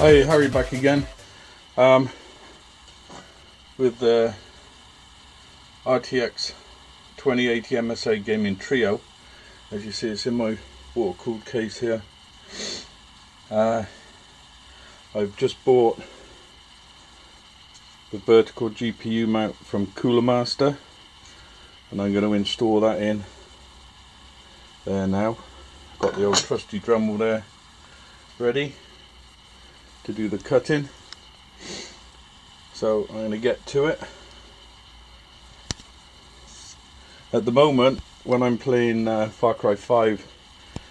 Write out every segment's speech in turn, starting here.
Hey, Harry back again with the RTX 2080 MSI Gaming Trio. As you see, it's in my water-cooled case here. I've just bought the vertical GPU mount from Cooler Master, and I'm going to install that in there now. Got the old trusty Dremel there ready to do the cutting, so I'm going to get to it. At the moment, when I'm playing Far Cry 5,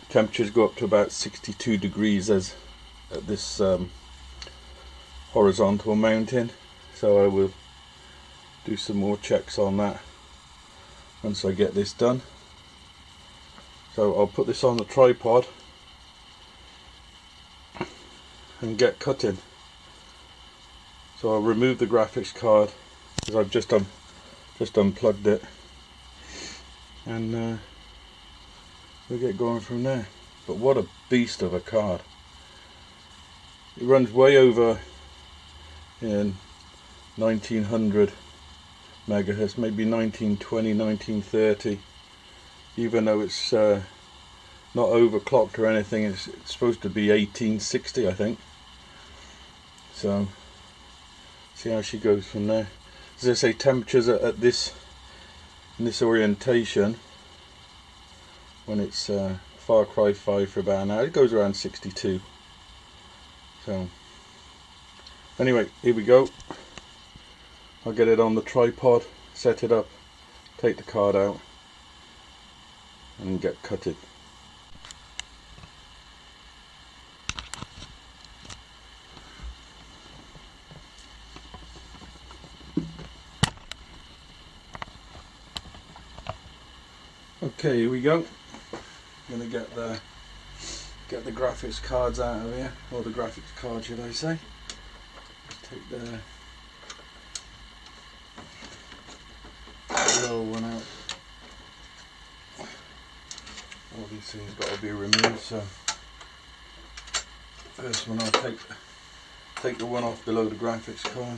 temperatures go up to about 62 degrees as at this horizontal mounting, so I will do some more checks on that once I get this done. So I'll put this on the tripod and get cutting. So I'll remove the graphics card because I've just unplugged it, and we'll get going from there. But what a beast of a card! It runs way over in 1900 megahertz, maybe 1920, 1930. Even though it's not overclocked or anything, it's supposed to be 1860, I think. So see how she goes from there. As I say, temperatures at this in this orientation, when it's Far Cry 5 for about an hour, it goes around 62. So anyway, here we go. I'll get it on the tripod, set it up, take the card out, and get cutted. Okay, here we go. I'm gonna get the graphics cards out of here, or the graphics card, should I say. Take the lower one out. All these things got to be removed. So first one, I'll take the one off below the graphics card.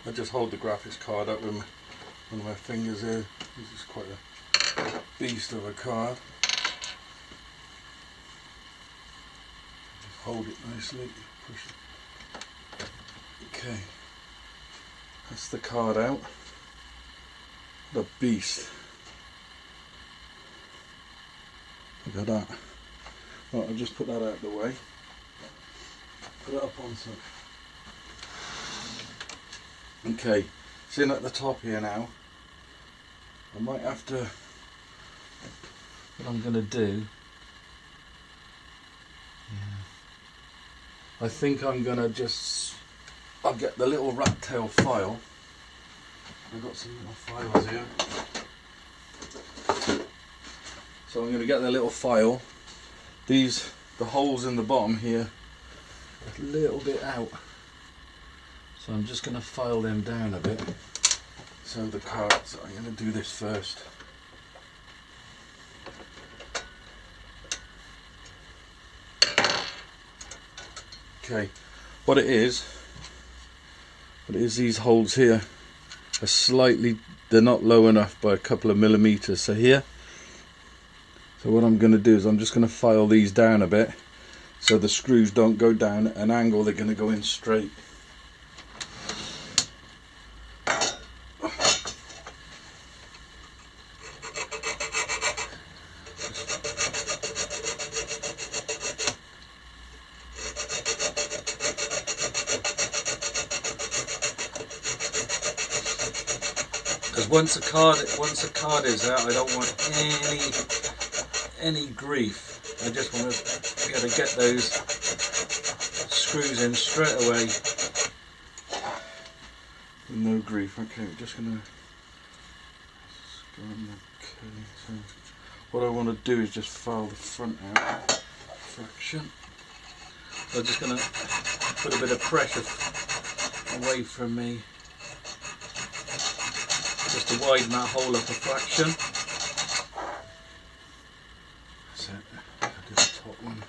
I just hold the graphics card up with one of my fingers here. This is quite a beast of a card. Just hold it nicely, push it. Okay, that's the card out. The beast. Look at that. Right, I'll just put that out of the way. Put it up on some. Okay, it's in at the top here now. I might have to, what I'm going to do, I think I'm going to I'll get the little rat tail file. I've got some little files here. So I'm going to get the little file. The holes in the bottom here are a little bit out. So I'm just going to file them down a bit. So the cards, I'm going to do this first. Okay, what it is these holes here are they're not low enough by a couple of millimeters. So here, so what I'm going to do is I'm just going to file these down a bit so the screws don't go down at an angle, they're going to go in straight. Because once a card is out, I don't want any grief. I just want to be able to get those screws in straight away with no grief. Okay, I'm just gonna. Okay, so what I want to do is just file the front out fraction. So I'm just gonna put a bit of pressure away from me just to widen that hole up a fraction. That's it. I'll do the top one.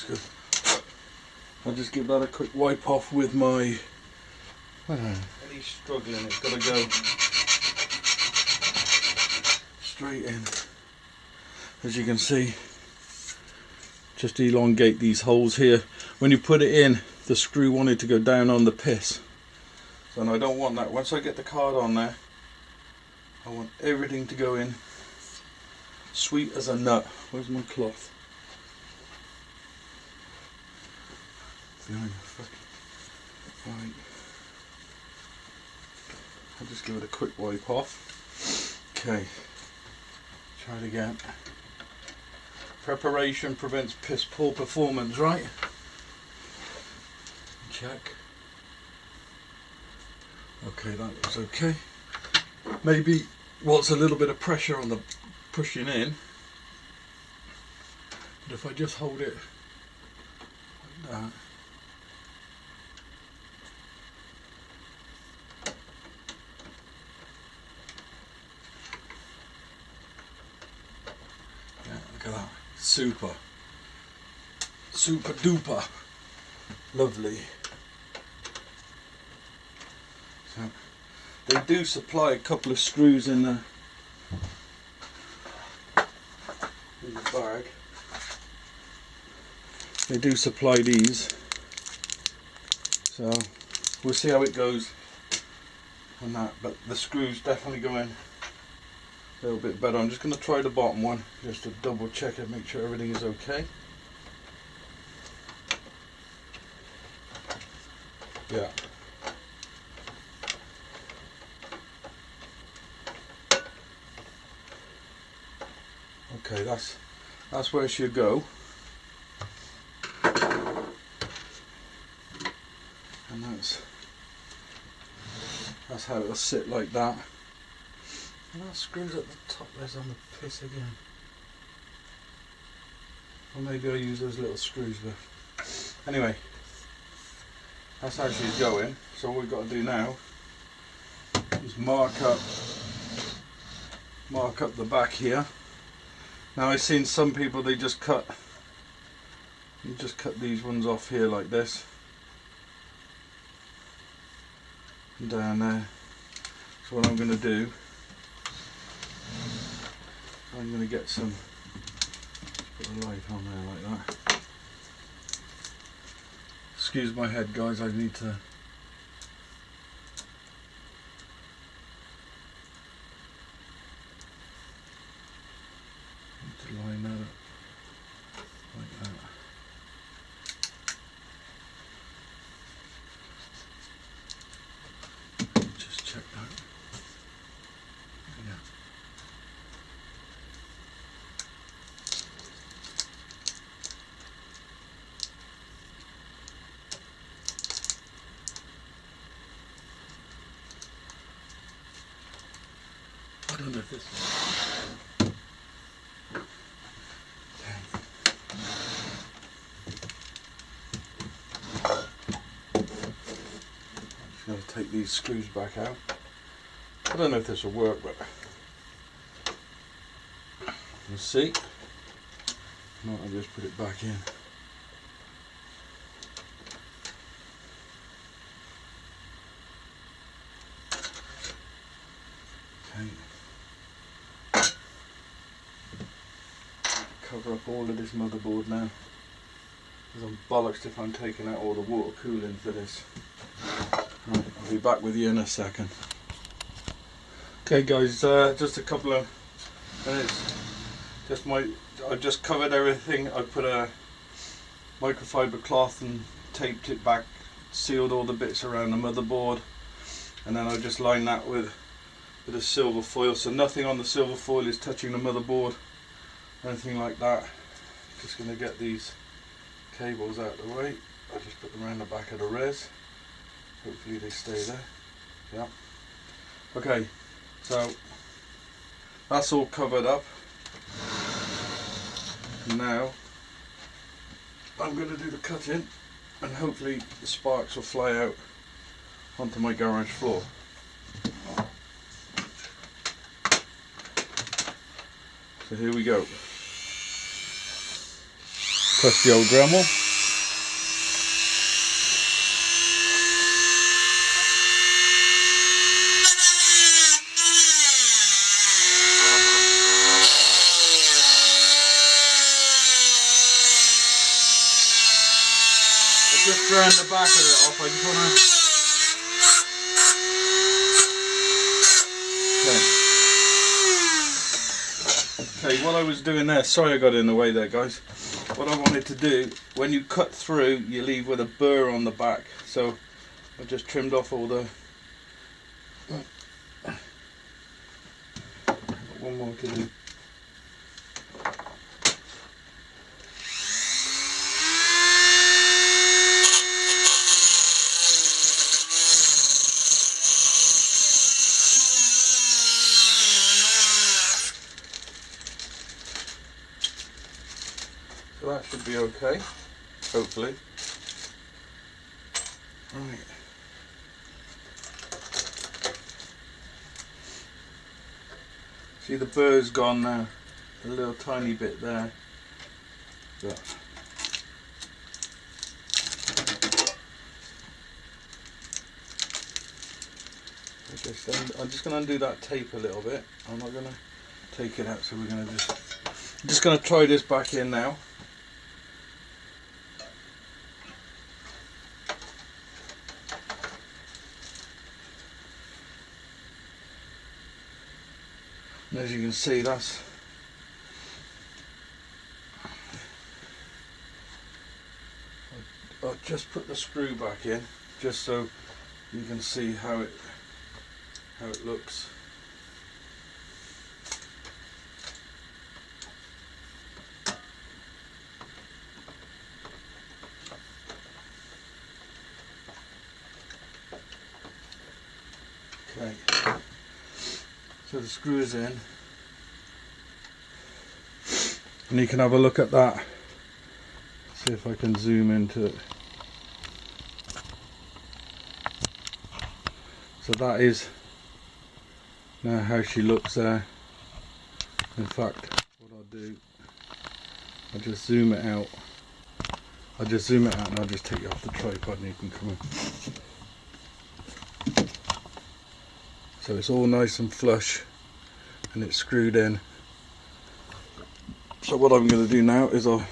Good. I'll just give that a quick wipe off with my. Any struggling, it's got to go straight in. As you can see, just elongate these holes here. When you put it in, the screw wanted to go down on the piss, and I don't want that. Once I get the card on there, I want everything to go in sweet as a nut. Where's my cloth? Behind the fucking right. I'll just give it a quick wipe off. Okay, try it again. Preparation prevents piss poor performance, right? Check. Okay, that looks okay. Maybe wants a little bit of pressure on the pushing in, but if I just hold it like that. Look at that, super duper lovely. So they do supply a couple of screws in the bag. They do supply these, so we'll see how it goes on that, but the screws definitely go in a little bit better. I'm just going to try the bottom one just to double check it, make sure everything is okay. Yeah. Okay, that's where it should go. And that's how it'll sit like that. And that screws at the top, there's on the piss again. Or maybe I'll use those little screws, but anyway, that's how she's going. So all we've got to do now is mark up the back here. Now I've seen some people, they just cut these ones off here like this. And down there. So what I'm going to do, I'm going to get some, put a light on there like that. Excuse my head guys, I need to line that up like that. Just check that. Yeah. I don't know if this is... I'm just going to take these screws back out. I don't know if this will work, but we'll see. No, I'll just put it back in. Okay. Cover up all of this motherboard now. Because I'm bollocks if I'm taking out all the water cooling for this. Right, I'll be back with you in a second. Okay guys, just a couple of minutes. I've just covered everything. I put a microfiber cloth and taped it back, sealed all the bits around the motherboard, and then I just lined that with with a silver foil, so nothing on the silver foil is touching the motherboard, anything like that. Just going to get these cables out of the way. I just put them around the back of the res. Hopefully they stay there. Yeah. Okay, so that's all covered up. Now I'm going to do the cutting, and hopefully the sparks will fly out onto my garage floor. So here we go. Press the old Dremel. I just turned the back of it off. I just want to... Okay, what I was doing there, sorry I got in the way there guys. What I wanted to do, when you cut through, you leave with a burr on the back. So I just trimmed off all the... One more to do. So that should be okay, hopefully. Right. See, the burr's gone now, a little tiny bit there. But I'm just going to undo that tape a little bit. I'm not going to take it out, so we're going to just going to try this back in now. And as you can see, that's I'll just put the screw back in just so you can see how it looks. Okay. So the screw is in, and you can have a look at that. See if I can zoom into it. So that is now how she looks there. In fact, what I'll do, I'll just zoom it out. I'll just zoom it out and I'll just take you off the tripod and you can come in. So it's all nice and flush and it's screwed in. So what I'm going to do now is I'll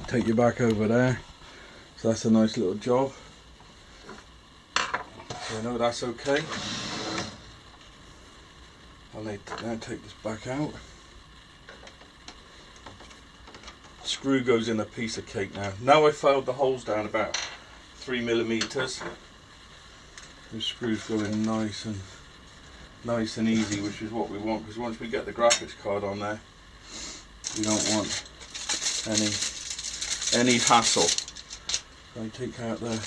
take you back over there. So that's a nice little job. So I know that's okay. I'll now take this back out. Screw goes in a piece of cake now. Now I filed the holes down about 3mm. The screws go in nice and easy, which is what we want, because once we get the graphics card on there, we don't want any hassle. I take out the,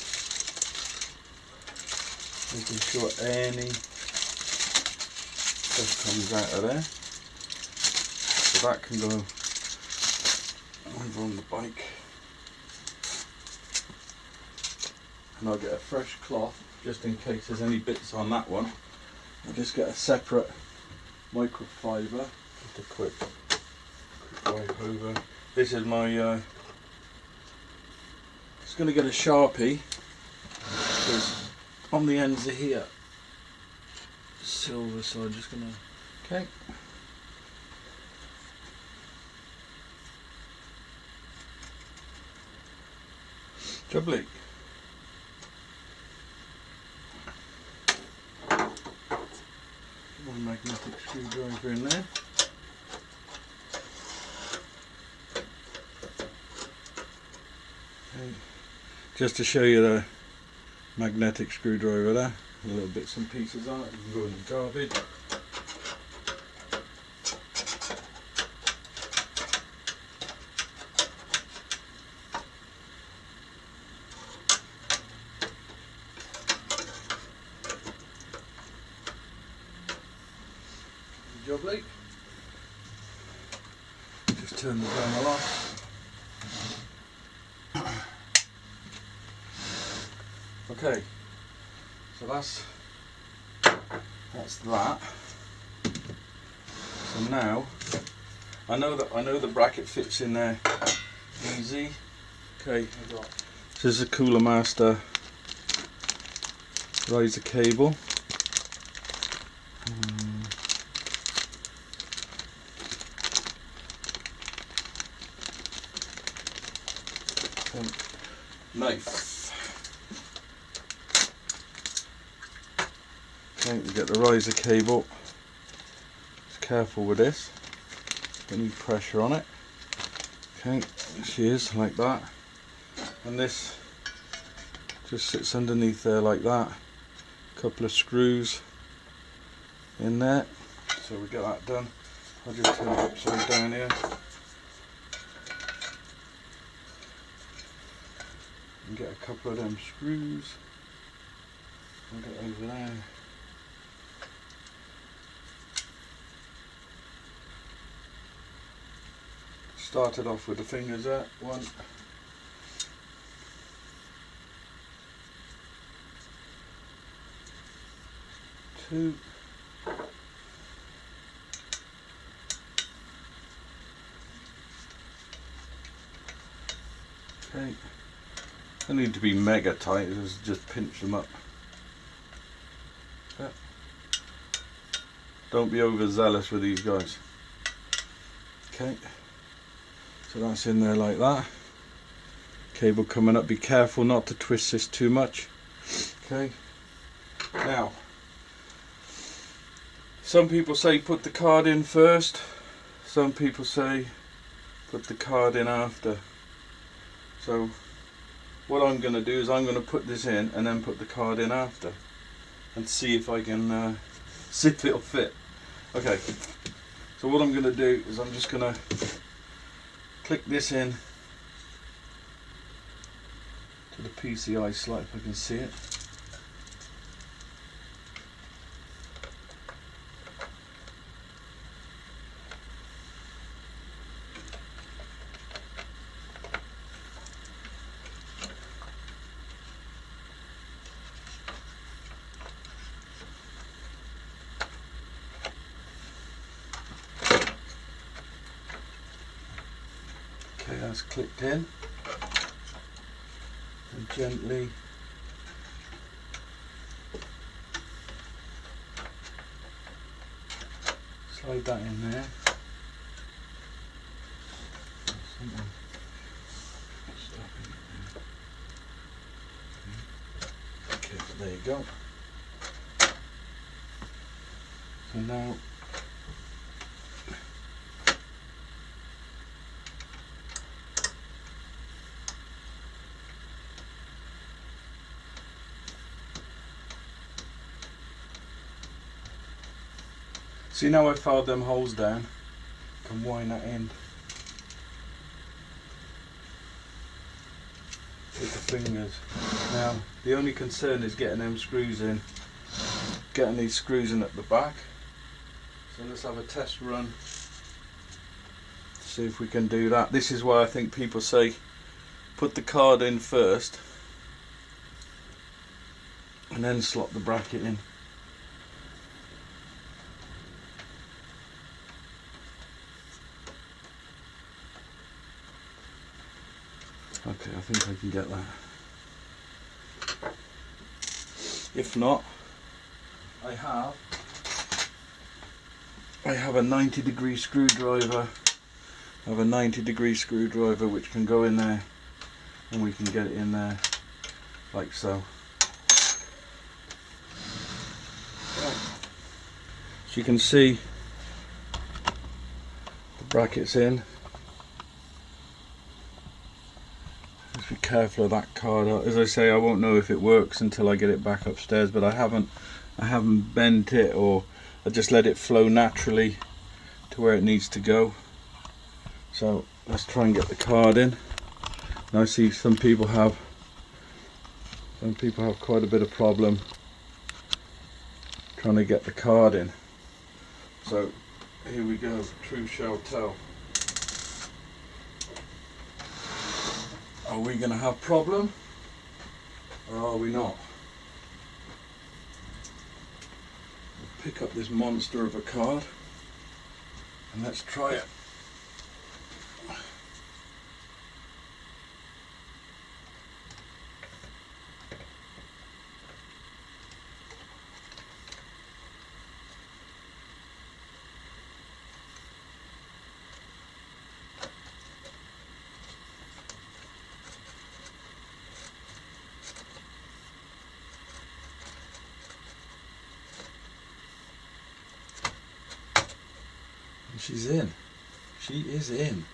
making sure any stuff comes out of there. So that can go over on the bike. And I'll get a fresh cloth just in case there's any bits on that one. I'll just get a separate microfiber, just a quick wipe over. This is my just going to get a Sharpie, because on the ends of here silver, so I'm just going to, okay. Jubbly. One magnetic screwdriver in there. Okay. Just to show you the magnetic screwdriver there. little bits and pieces on it, you can go in the garbage. Lovely. Just turn the thermal off. Okay, so that's that. So now I know the bracket fits in there easy. Okay, this is a Cooler Master riser cable. Knife. Okay, we get the riser cable. Just careful with this. Don't need pressure on it. Okay, there she is, like that. And this just sits underneath there like that. A couple of screws in there. So we get that done. I'll just turn it upside down here. And get a couple of them screws. I'll get over there. Started off with the fingers there. 1, 2. Okay. They need to be mega tight, just pinch them up. Yeah. Don't be overzealous with these guys. Okay, so that's in there like that. Cable coming up, be careful not to twist this too much. Okay, now some people say put the card in first, some people say put the card in after. So what I'm going to do is I'm going to put this in and then put the card in after and see if I can see if it'll fit. Okay, so what I'm going to do is I'm just going to click this in to the PCI slot if I can see it. Okay, that's clicked in, and gently slide that in there. Okay, there you go. So now see, now I've filed them holes down, can wind that in with the fingers. Now the only concern is getting them screws in, getting these screws in at the back. So let's have a test run, see if we can do that. This is why I think people say put the card in first and then slot the bracket in. Okay, I think I can get that. If not, I have a 90-degree screwdriver. I have a 90-degree screwdriver which can go in there, and we can get it in there like so. So you can see the brackets in. Just be careful of that card. As I say, I won't know if it works until I get it back upstairs, but I haven't bent it, or I just let it flow naturally to where it needs to go. So let's try and get the card in. And I see some people have quite a bit of problem trying to get the card in. So here we go, truth shall tell. Are we going to have problem, or are we not? We'll pick up this monster of a card and let's try it. She's in. She is in.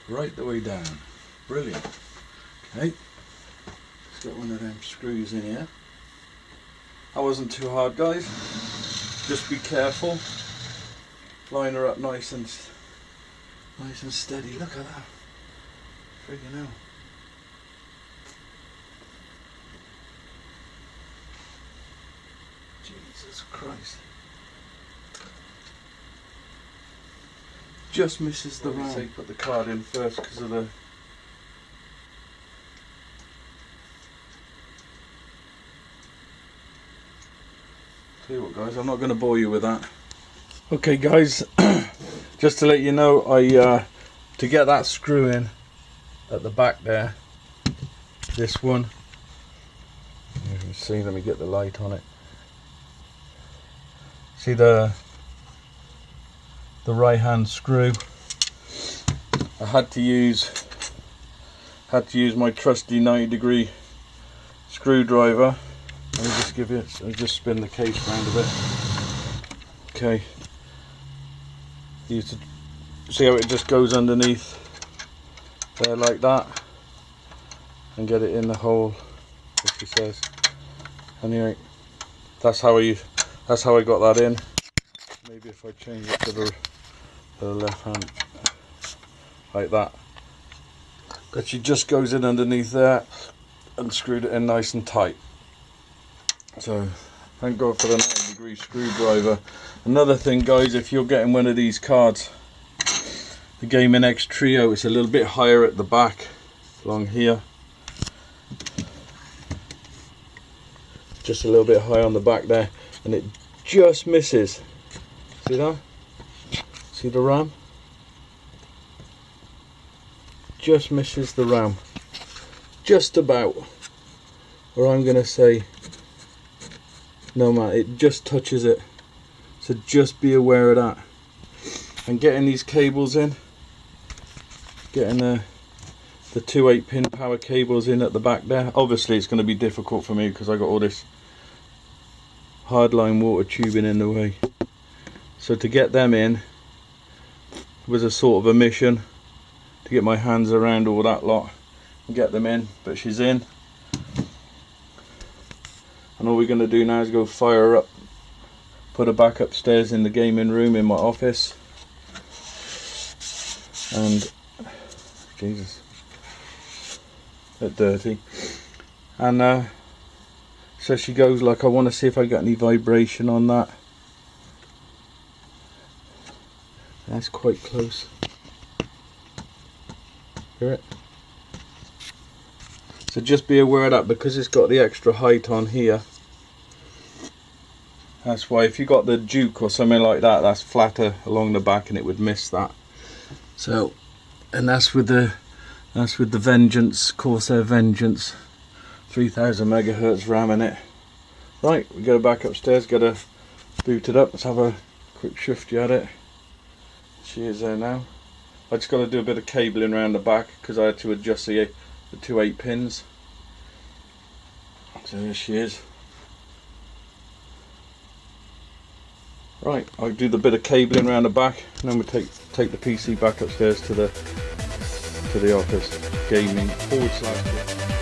Right the way down. Brilliant. Okay. Let's get one of them screws in here. That wasn't too hard, guys. Just be careful. Line her up nice and steady. Look at that. Friggin' hell. Jesus Christ. Just misses the round. Say put the card in first because of the... Tell you what, guys, I'm not going to bore you with that. Okay, guys, just to let you know, to get that screw in at the back there, this one, you can see, let me get the light on it. See the right hand screw. I had to use my trusty 90-degree screwdriver. Let me just give it. I'll just spin the case around a bit. Okay. Use to see how it just goes underneath there like that, and get it in the hole, as she says. Anyway, that's how I got that in. Maybe if I change it to the left hand, like that. But she just goes in underneath there and screwed it in nice and tight. So thank God for the 90-degree screwdriver. Another thing, guys, if you're getting one of these cards, the Gaming X Trio, it's a little bit higher at the back, along here. Just a little bit high on the back there, and it just misses. See that? See the ram? Just misses the ram. Just about. Or I'm going to say, no man, it just touches it. So just be aware of that. And getting these cables in, getting the 2 8-pin power cables in at the back there. Obviously it's going to be difficult for me because I got all this hardline water tubing in the way. So to get them in was a sort of a mission, to get my hands around all that lot and get them in, but she's in. And all we're going to do now is go fire her up, put her back upstairs in the gaming room in my office. And Jesus, a bit dirty. And so she goes like, I want to see if I got any vibration on that. That's quite close. Hear it? So just be aware of that, because it's got the extra height on here. That's why if you got the Duke or something like that, that's flatter along the back and it would miss that. So, and that's with the Vengeance, Corsair Vengeance, 3000 megahertz RAM in it. Right, we go back upstairs, get her booted up. Let's have a quick shifty at it. She is there now. I just got to do a bit of cabling around the back because I had to adjust the 2 8-pins. So there she is. Right, I'll do the bit of cabling around the back, and then we'll take the PC back upstairs to the to the office gaming /.